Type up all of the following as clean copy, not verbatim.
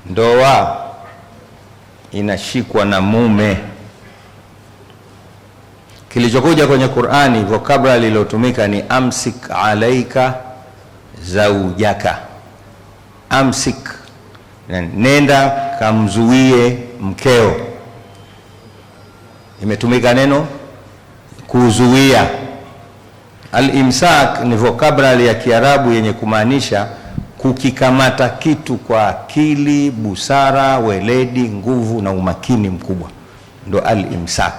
ndoa inashikwa na mume. Kilichokuja kwenye Qur'ani, vocabulary iliyotumika ni amsik alaika zaujaka. Amsik, nenda kamzuie mkeo. Imetumika neno kuzuia. Al-imsak ni vocabulary ya Kiarabu yenye kumaanisha kukikamata kitu kwa akili, busara, weledi, nguvu na umakini mkubwa, ndo al-imsak.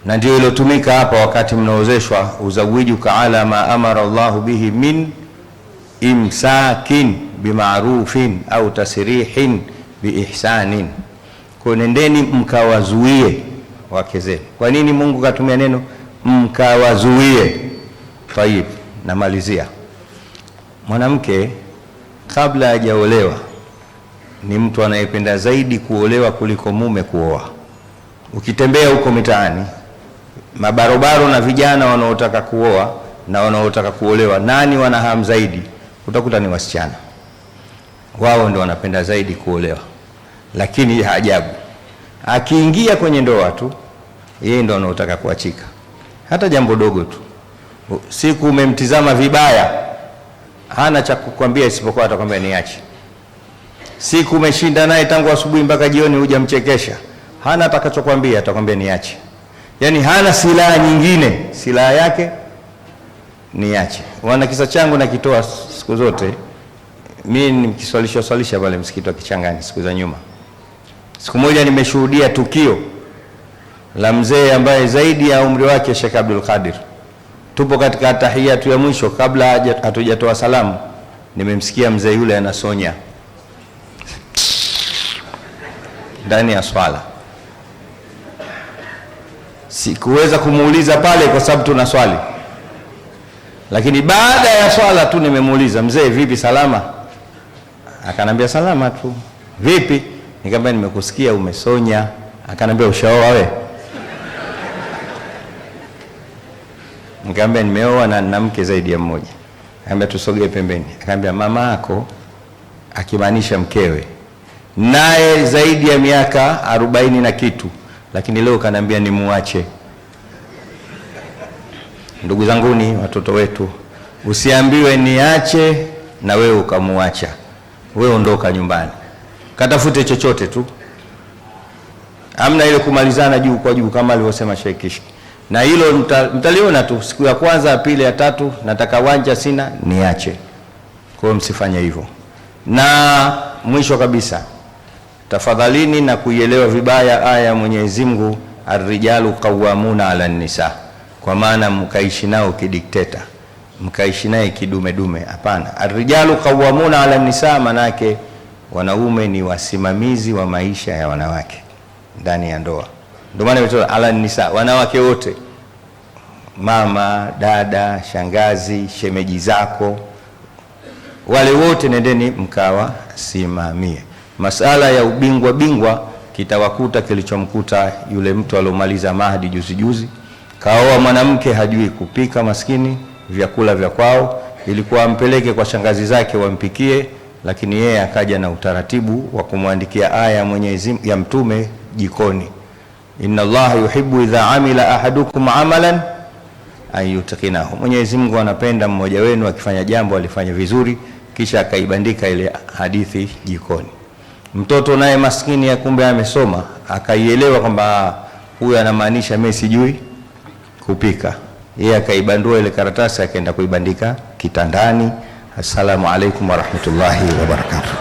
Na ndio ilotumika hapa wakati mnaozeshwa, uzawijuka ala ma amara Allahu bihi min imsakin bima'rufin au tasrihin biihsanin. Kwa nendeni mkawazuie wake zenu. Kwa nini Mungu katumia neno mkawazuie? Tayib, namalizia. Mwanamke kabla hajaolewa ni mtu anayependa zaidi kuolewa kuliko mume kuoa. Ukitembea huko mitaani, mabarobaro na vijana wanaotaka kuoa na wanaotaka kuolewa, nani wana hamu zaidi? Utakuta ni wasichana. Wao ndio wanapenda zaidi kuolewa. Lakini ya ajabu, akiingia kwenye ndoa tu, yeye ndio anaotaka kuachika. Hata jambo dogo tu, siku umemtizama vibaya, hana cha kukwambia isipokuwa atakwambia niache. Siku umeshinda naye tangu asubuhi mpaka jioni hujamchekesha, hana atakachokwambia, atakwambia niache. Yani hana silaha nyingine, silaha yake niache. Wana kisa changu na kitoa siku zote. Mimi nikiswalisha pale msikiti wa Kichangani siku za nyuma. Siku moja nimeshuhudia tukio la mzee ambaye zaidi ya umri wake Sheikh Abdul Qadir. Tupo katika tahiyatu ya mwisho, kabla hatujatoa salamu, nimemsikia mzee yule anasonya ndani ya swala. Sikuweza kumuuliza pale kwa sababu tuna swali, lakini baada ya swala tu nimemuuliza, mzee vipi, salama? Akanambia salama tu. Vipi? Nikamwambia nimekusikia umesonya. Akanambia ushaoa wewe? Nikamwambia nimeoa na nina mke zaidi ya mmoja. Akamwambia tusogee pembeni. Akamwambia mama yako, akimaanisha mkewe, naye zaidi ya miaka 40 na kitu, lakini leo kanambia nimuache. Ndugu zanguni, watoto wetu, usiambiwe niache na wewe ukamuacha. Wewe ondoka nyumbani, katafute chochote tu. Amna ile kumalizana juu kwa juu kama alivyosema Sheikh Kishki. Na hilo mtaliona tu siku ya kwanza, ya pili, ya tatu, nataka wanja sina, niache. Kwa hiyo msifanye hivyo. Na mwisho kabisa, tafadhalini na kuielewa vibaya aya ya Mwenyezi Mungu, ar-rijalu qawwamuna 'ala an-nisa, kwa maana mkaishi nao kidikteta, mkaishi naye kidume dume. Hapana, ar-rijalu qawwamuna 'ala an-nisa manake wanaume ni wasimamizi wa maisha ya wanawake ndani ya ndoa. Ndio maana imetoa 'ala an-nisa, wanawake wote, mama, dada, shangazi, shemeji zako, wale wote nendeni mkawa simamie. Masala ya ubingwa kitawakuta kilichomkuta yule mtu aliyomaliza mahadi juzi. Kaoa mwanamke hajui kupika, maskini, vyakula vya kwao, ilikuwa ampeleke kwa shangazi zake wampikie, lakini yeye akaja na utaratibu wa kumwandikia aya Mwenyezi ya Mtume jikoni. Inna Allaha yuhibbu idha amila ahadukum amalan an yutqinahu. Mwenyezi Mungu anapenda mmoja wenu akifanya jambo alifanya vizuri, kisha akaibandika ile hadithi jikoni. Mtoto naye maskini ya kumbe amesoma, akaielewa kwamba huyu anamaanisha mimi sijui kupika. Yeye akaibandua ile karatasi akaenda kuibandika kitandani. Assalamu alaikum warahmatullahi wabarakatuh.